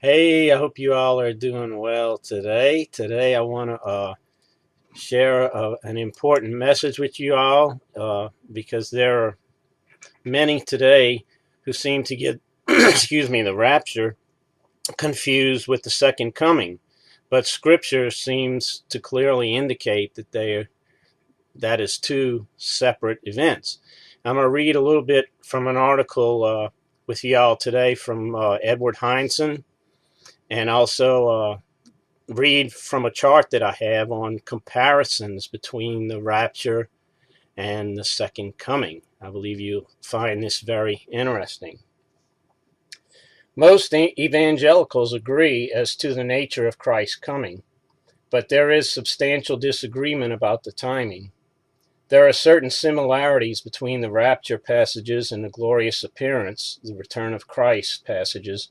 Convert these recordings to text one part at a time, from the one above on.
Hey, I hope you all are doing well today. Today, I want to share an important message with you all because there are many today who seem to get, excuse me, the rapture confused with the second coming. But Scripture seems to clearly indicate that is two separate events. I'm going to read a little bit from an article with you all today from Edward Hindson, and also read from a chart that I have on comparisons between the rapture and the second coming. I believe you'll find this very interesting. Most evangelicals agree as to the nature of Christ's coming, but there is substantial disagreement about the timing. There are certain similarities between the rapture passages and the glorious appearance, the return of Christ passages,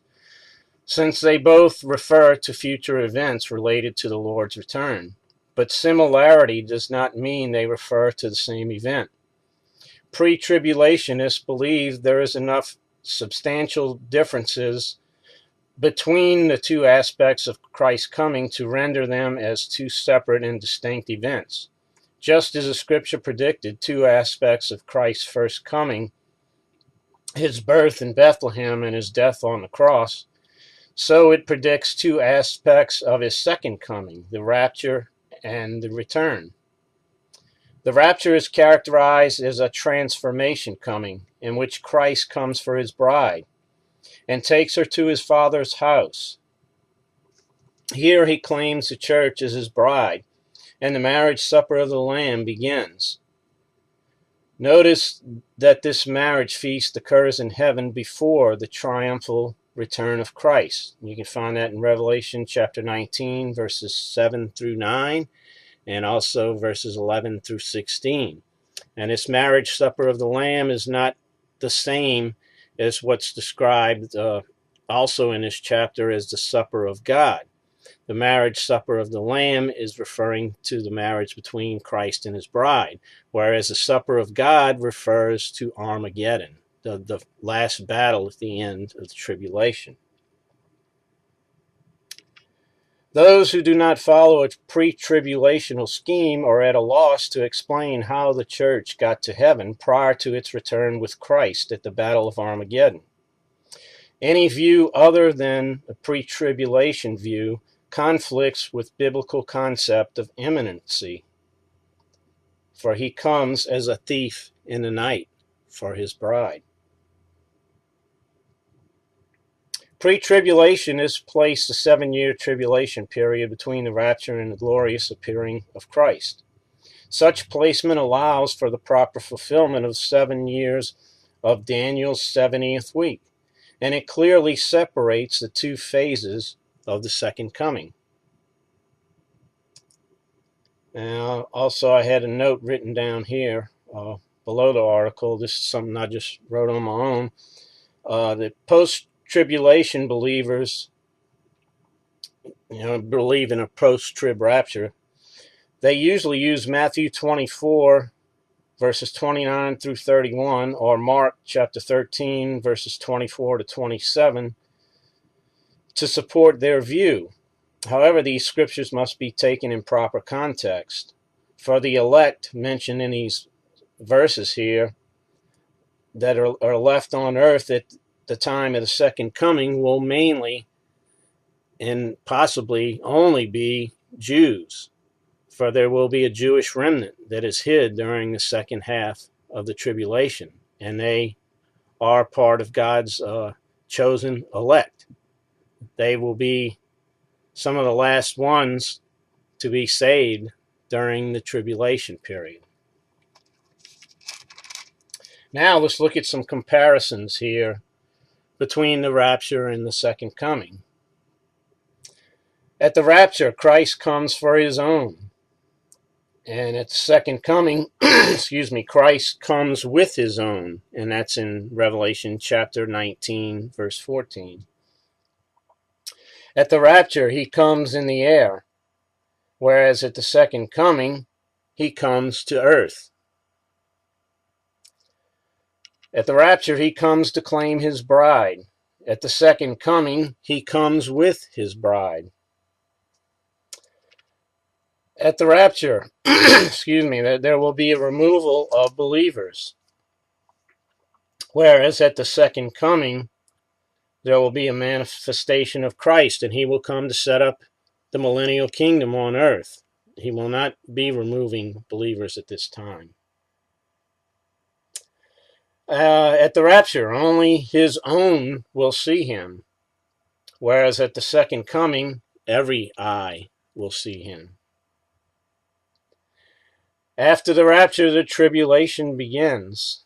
since they both refer to future events related to the Lord's return. But similarity does not mean they refer to the same event. Pre-tribulationists believe there is enough substantial differences between the two aspects of Christ's coming to render them as two separate and distinct events. Just as the scripture predicted two aspects of Christ's first coming, his birth in Bethlehem and his death on the cross, so it predicts two aspects of his second coming, the rapture and the return. The rapture is characterized as a transformation coming, in which Christ comes for his bride and takes her to his Father's house. Here he claims the church as his bride, and the marriage supper of the Lamb begins. Notice that this marriage feast occurs in heaven before the triumphal return of Christ. You can find that in Revelation chapter 19, verses 7 through 9, and also verses 11 through 16. And this marriage supper of the Lamb is not the same as what's described also in this chapter as the supper of God. The marriage supper of the Lamb is referring to the marriage between Christ and his bride, whereas the supper of God refers to Armageddon, the last battle at the end of the tribulation. Those who do not follow a pre-tribulational scheme are at a loss to explain how the church got to heaven prior to its return with Christ at the Battle of Armageddon. Any view other than a pre-tribulation view conflicts with biblical concept of imminency, for he comes as a thief in the night for his bride. Pre-tribulationists place the 7-year tribulation period between the rapture and the glorious appearing of Christ. Such placement allows for the proper fulfillment of 7 years of Daniel's 70th week, and it clearly separates the two phases of the second coming. Now, also, I had a note written down here below the article. This is something I just wrote on my own. That post-tribulation believers, believe in a post-trib rapture. They usually use Matthew 24, verses 29 through 31, or Mark chapter 13, verses 24 to 27, to support their view. However, these scriptures must be taken in proper context. For the elect mentioned in these verses here that are left on earth at the time of the second coming will mainly and possibly only be Jews. For there will be a Jewish remnant that is hid during the second half of the tribulation, and they are part of God's chosen elect. They will be some of the last ones to be saved during the tribulation period. Now let's look at some comparisons here between the rapture and the second coming. At the rapture, Christ comes for his own. And at the second coming, Christ comes with his own. And that's in Revelation chapter 19, verse 14. At the rapture, he comes in the air, whereas at the second coming, he comes to earth. At the rapture, he comes to claim his bride, At the second coming, he comes with his bride. At the rapture, excuse me, there will be a removal of believers. Whereas at the second coming, there will be a manifestation of Christ, and he will come to set up the millennial kingdom on earth. He will not be removing believers at this time. At the rapture, only his own will see him, whereas at the second coming, every eye will see him. After the rapture, the tribulation begins.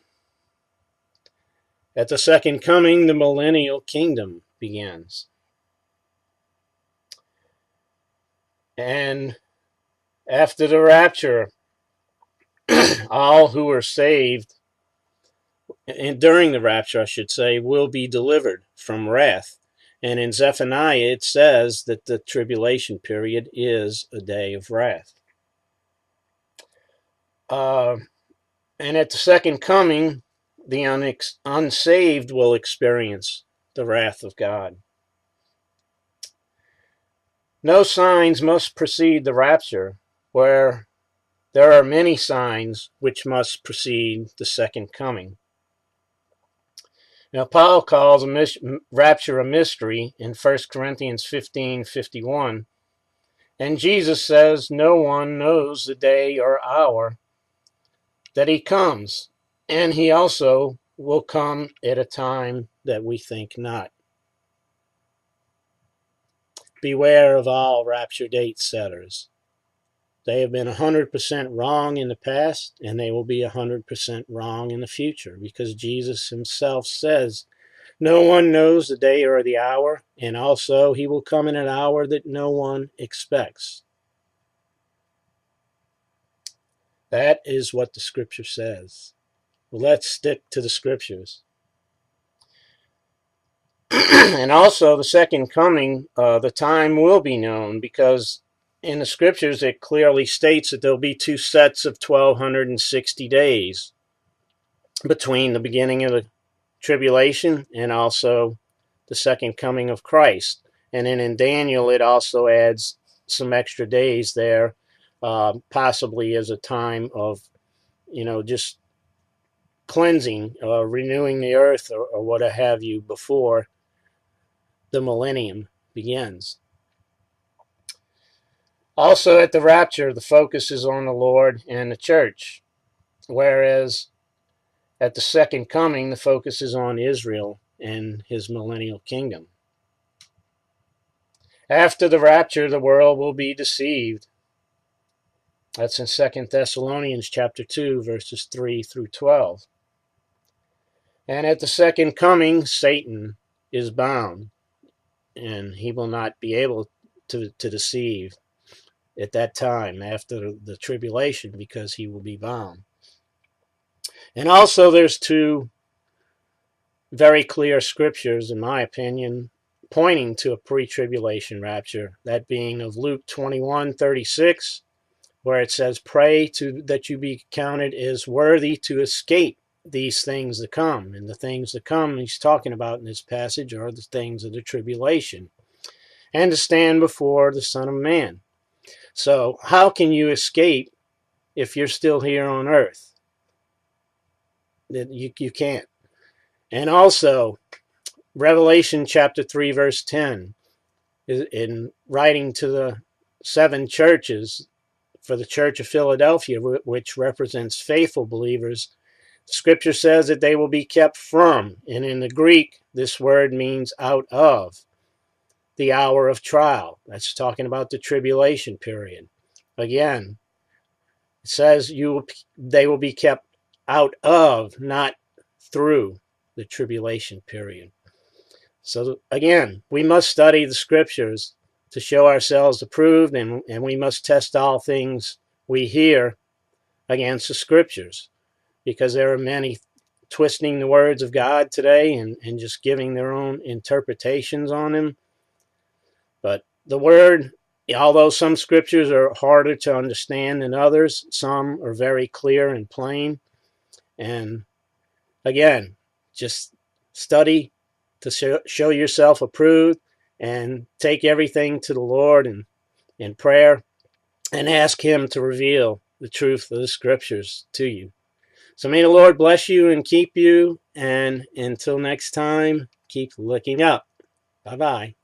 At the second coming, the millennial kingdom begins. And after the rapture, all who are saved, and during the rapture, I should say, will be delivered from wrath. And in Zephaniah, it says that the tribulation period is a day of wrath. And at the second coming, the unsaved will experience the wrath of God. No signs must precede the rapture, where there are many signs which must precede the second coming. Now, Paul calls rapture a mystery in 1 Corinthians 15:51, and Jesus says no one knows the day or hour that he comes, and he also will come at a time that we think not. Beware of all rapture date setters. They have been 100% wrong in the past, and they will be 100% wrong in the future, because Jesus himself says, no one knows the day or the hour, and also he will come in an hour that no one expects. That is what the scripture says. Well, let's stick to the scriptures. And also the second coming, the time will be known, because in the scriptures it clearly states that there'll be two sets of 1260 days between the beginning of the tribulation and also the second coming of Christ. And then in Daniel it also adds some extra days there, possibly as a time of, just cleansing, renewing the earth, or what have you, before the millennium begins. Also at the rapture, the focus is on the Lord and the church, whereas at the second coming, the focus is on Israel and his millennial kingdom. After the rapture, the world will be deceived. That's in 2 Thessalonians chapter 2, verses 3 through 12. And at the second coming, Satan is bound, and he will not be able to deceive at that time after the tribulation, because he will be bound. And also there's two very clear scriptures, in my opinion, pointing to a pre-tribulation rapture, that being of Luke 21:36, where it says, pray that you be counted as worthy to escape these things to come. And the things to come he's talking about in this passage are the things of the tribulation, and to stand before the Son of Man. So how can you escape if you're still here on earth? You can't. And also, Revelation chapter 3, verse 10, in writing to the seven churches, for the church of Philadelphia, which represents faithful believers, the scripture says that they will be kept from, and in the Greek, this word means out of, the hour of trial. That's talking about the tribulation period. Again, it says they will be kept out of, not through, the tribulation period. So again, we must study the scriptures to show ourselves approved, and we must test all things we hear against the scriptures, because there are many twisting the words of God today and just giving their own interpretations on them. But the word, although some scriptures are harder to understand than others, some are very clear and plain. And again, just study to show yourself approved, and take everything to the Lord in prayer and ask Him to reveal the truth of the Scriptures to you. So may the Lord bless you and keep you. And until next time, keep looking up. Bye-bye.